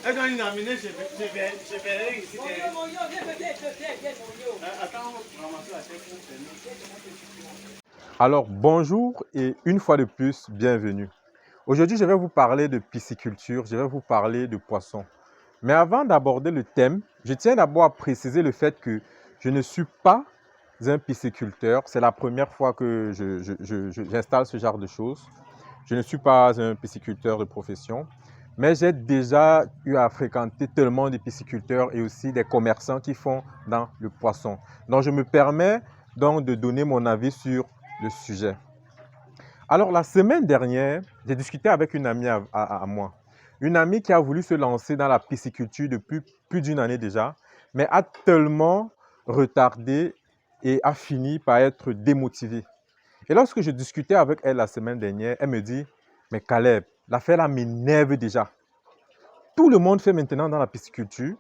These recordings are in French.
Je verrai ici. Attends, ramasser la tête pour fermer. Alors, bonjour et une fois de plus, bienvenue. Aujourd'hui, je vais vous parler de pisciculture, je vais vous parler de poissons. Mais avant d'aborder le thème, je tiens d'abord à préciser le fait que je ne suis pas un pisciculteur. C'est la première fois que j'installe ce genre de choses. Je ne suis pas un pisciculteur de profession, mais j'ai déjà eu à fréquenter tellement de pisciculteurs et aussi des commerçants qui font dans le poisson. Donc, je me permets donc de donner mon avis sur le sujet. Alors, la semaine dernière, j'ai discuté avec une amie à moi. Une amie qui a voulu se lancer dans la pisciculture depuis plus d'une année déjà, mais a tellement retardé et a fini par être démotivée. Et lorsque je discutais avec elle la semaine dernière, elle me dit, mais Caleb, l'affaire là m'énerve déjà. Tout le monde fait maintenant dans la pisciculture,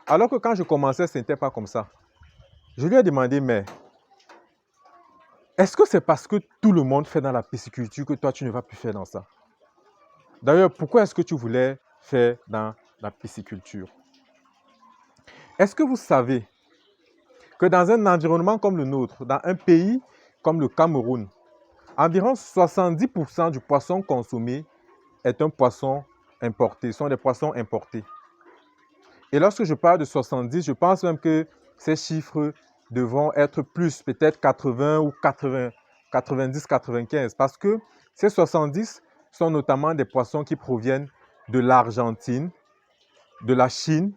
alors que quand je commençais, ce n'était pas comme ça. Je lui ai demandé, mais est-ce que c'est parce que tout le monde fait dans la pisciculture que toi, tu ne vas plus faire dans ça? D'ailleurs, pourquoi est-ce que tu voulais faire dans la pisciculture? Est-ce que vous savez que dans un environnement comme le nôtre, dans un pays comme le Cameroun, environ 70% du poisson consommé est un poisson importé, sont des poissons importés. Et lorsque je parle de 70, je pense même que ces chiffres devront être plus, peut-être 80 ou 80, 90, 95, parce que ces 70 sont notamment des poissons qui proviennent de l'Argentine, de la Chine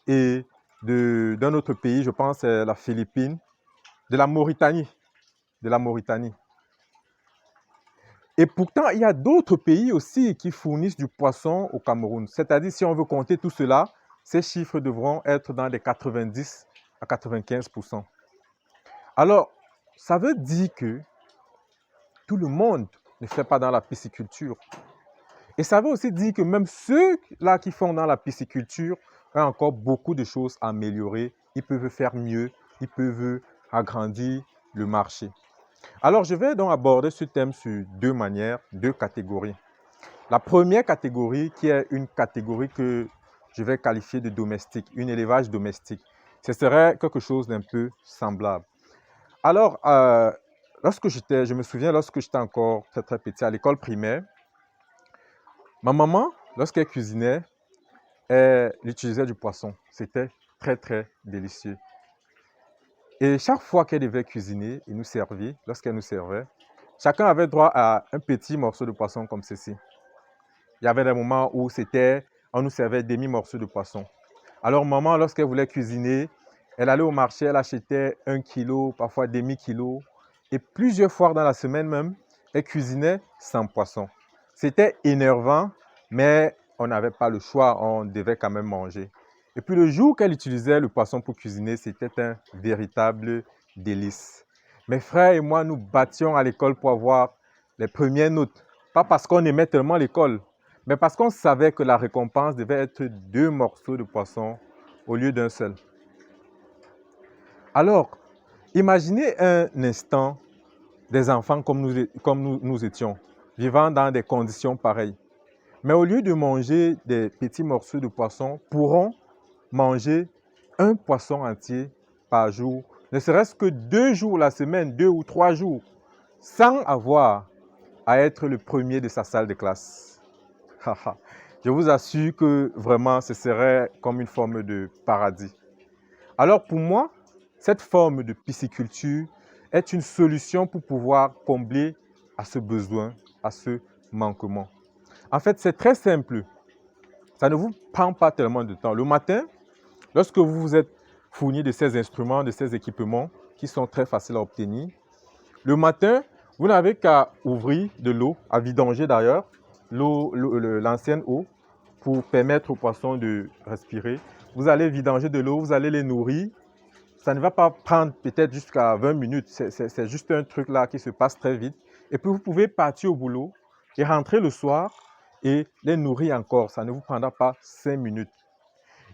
et d'un autre pays, je pense la Philippines, de la Mauritanie. Et pourtant, il y a d'autres pays aussi qui fournissent du poisson au Cameroun. C'est-à-dire, si on veut compter tout cela, ces chiffres devront être dans les 90 à 95%. Alors, ça veut dire que tout le monde ne fait pas dans la pisciculture. Et ça veut aussi dire que même ceux-là qui font dans la pisciculture ont encore beaucoup de choses à améliorer. Ils peuvent faire mieux, ils peuvent agrandir le marché. Alors, je vais donc aborder ce thème sur deux manières, deux catégories. La première catégorie, qui est une catégorie que je vais qualifier de domestique, un élevage domestique, ce serait quelque chose d'un peu semblable. Alors, je me souviens, lorsque j'étais encore très très petit à l'école primaire, ma maman, lorsqu'elle cuisinait, elle utilisait du poisson. C'était très très délicieux. Et chaque fois qu'elle devait cuisiner et nous servir, lorsqu'elle nous servait, chacun avait droit à un petit morceau de poisson comme ceci. Il y avait des moments où on nous servait demi-morceaux de poisson. Alors maman, lorsqu'elle voulait cuisiner, elle allait au marché, elle achetait 1 kilo, parfois demi-kilo. Et plusieurs fois dans la semaine même, elle cuisinait sans poisson. C'était énervant, mais on n'avait pas le choix, on devait quand même manger. Et puis le jour qu'elle utilisait le poisson pour cuisiner, c'était un véritable délice. Mes frères et moi, nous battions à l'école pour avoir les premières notes. Pas parce qu'on aimait tellement l'école, mais parce qu'on savait que la récompense devait être 2 morceaux de poisson au lieu d'un seul. Alors, imaginez un instant des enfants comme nous étions, vivant dans des conditions pareilles. Mais au lieu de manger des petits morceaux de poisson, pourront manger un poisson entier par jour, ne serait-ce que 2 jours la semaine, 2 ou 3 jours, sans avoir à être le premier de sa salle de classe. Je vous assure que vraiment, ce serait comme une forme de paradis. Alors pour moi, cette forme de pisciculture est une solution pour pouvoir combler à ce besoin, à ce manquement. En fait, c'est très simple. Ça ne vous prend pas tellement de temps. Le matin, lorsque vous vous êtes fourni de ces instruments, de ces équipements qui sont très faciles à obtenir, le matin, vous n'avez qu'à ouvrir de l'eau, à vidanger d'ailleurs, l'ancienne eau, pour permettre aux poissons de respirer. Vous allez vidanger de l'eau, vous allez les nourrir. Ça ne va pas prendre peut-être jusqu'à 20 minutes. C'est juste un truc là qui se passe très vite. Et puis vous pouvez partir au boulot et rentrer le soir et les nourrir encore. Ça ne vous prendra pas 5 minutes.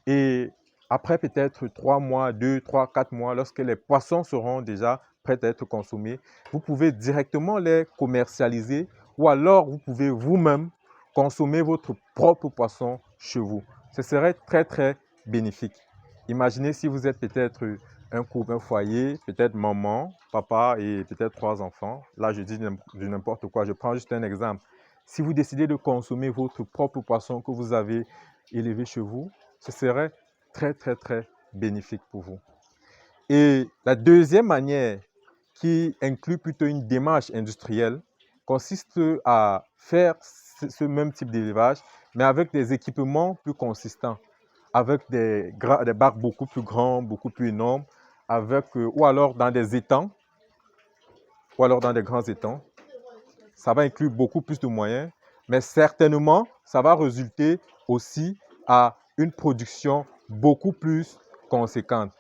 Et après peut-être 3 mois, 2, 3, 4 mois, lorsque les poissons seront déjà prêts à être consommés, vous pouvez directement les commercialiser ou alors vous pouvez vous-même consommer votre propre poisson chez vous. Ce serait très, très bénéfique. Imaginez si vous êtes peut-être un couple, un foyer, peut-être maman, papa et peut-être 3 enfants. Là, je dis du n'importe quoi. Je prends juste un exemple. Si vous décidez de consommer votre propre poisson que vous avez élevé chez vous, ce serait très, très, très bénéfique pour vous. Et la deuxième manière, qui inclut plutôt une démarche industrielle, consiste à faire ce même type d'élevage, mais avec des équipements plus consistants, avec des bacs beaucoup plus grands, beaucoup plus énormes, ou alors dans des étangs, ou alors dans des grands étangs. Ça va inclure beaucoup plus de moyens, mais certainement, ça va résulter aussi à une production beaucoup plus conséquente.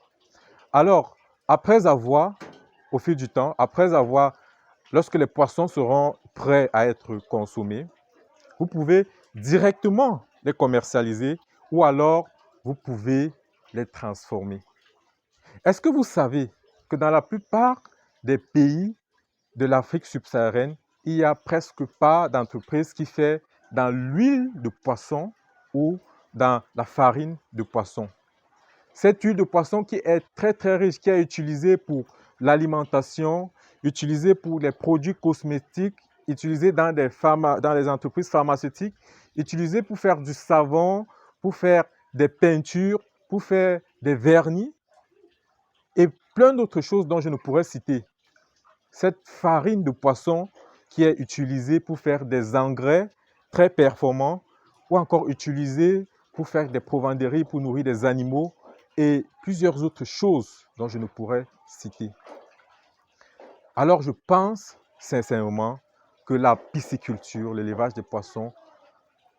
Alors, après avoir, au fil du temps, lorsque les poissons seront prêts à être consommés, vous pouvez directement les commercialiser ou alors vous pouvez les transformer. Est-ce que vous savez que dans la plupart des pays de l'Afrique subsaharienne, il n'y a presque pas d'entreprise qui fait dans l'huile de poisson ou dans la farine de poisson? Cette huile de poisson qui est très très riche, qui est utilisée pour l'alimentation, utilisée pour les produits cosmétiques, utilisée dans les entreprises pharmaceutiques, utilisée pour faire du savon, pour faire des peintures, pour faire des vernis et plein d'autres choses dont je ne pourrais citer. Cette farine de poisson qui est utilisée pour faire des engrais très performants ou encore utilisée pour faire des provenderies pour nourrir des animaux et plusieurs autres choses dont je ne pourrais citer. Alors je pense sincèrement que la pisciculture, l'élevage des poissons,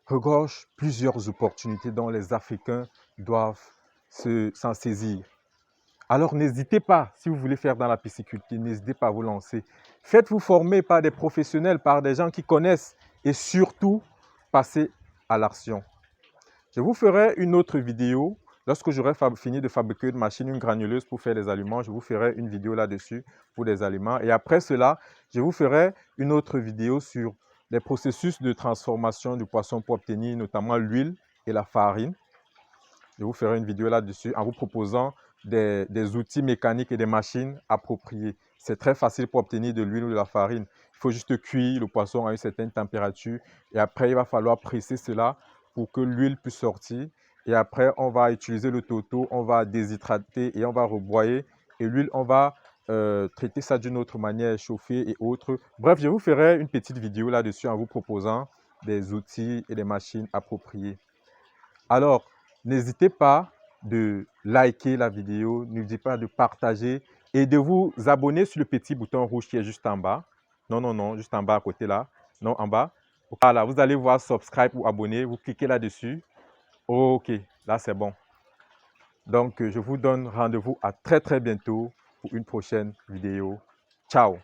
regorge plusieurs opportunités dont les Africains doivent s'en saisir. Alors n'hésitez pas, si vous voulez faire dans la pisciculture, n'hésitez pas à vous lancer. Faites-vous former par des professionnels, par des gens qui connaissent et surtout, passez à l'action. Je vous ferai une autre vidéo. Lorsque j'aurai fini de fabriquer une machine, une granuleuse pour faire des aliments, je vous ferai une vidéo là-dessus pour des aliments. Et après cela, je vous ferai une autre vidéo sur les processus de transformation du poisson pour obtenir notamment l'huile et la farine. Je vous ferai une vidéo là-dessus en vous proposant des outils mécaniques et des machines appropriées. C'est très facile pour obtenir de l'huile ou de la farine. Il faut juste cuire le poisson à une certaine température et après, il va falloir presser cela pour que l'huile puisse sortir. Et après, on va utiliser le toto, on va déshydrater et on va rebroyer. Et l'huile, on va traiter ça d'une autre manière, chauffer et autres. Bref, je vous ferai une petite vidéo là-dessus en vous proposant des outils et des machines appropriées. Alors, n'hésitez pas de liker la vidéo, n'hésitez pas de partager et de vous abonner sur le petit bouton rouge qui est juste en bas. Non, non, non, juste en bas à côté là. Non, en bas. Voilà, vous allez voir subscribe ou abonner, vous cliquez là-dessus. Ok, là c'est bon. Donc, je vous donne rendez-vous à très très bientôt pour une prochaine vidéo. Ciao!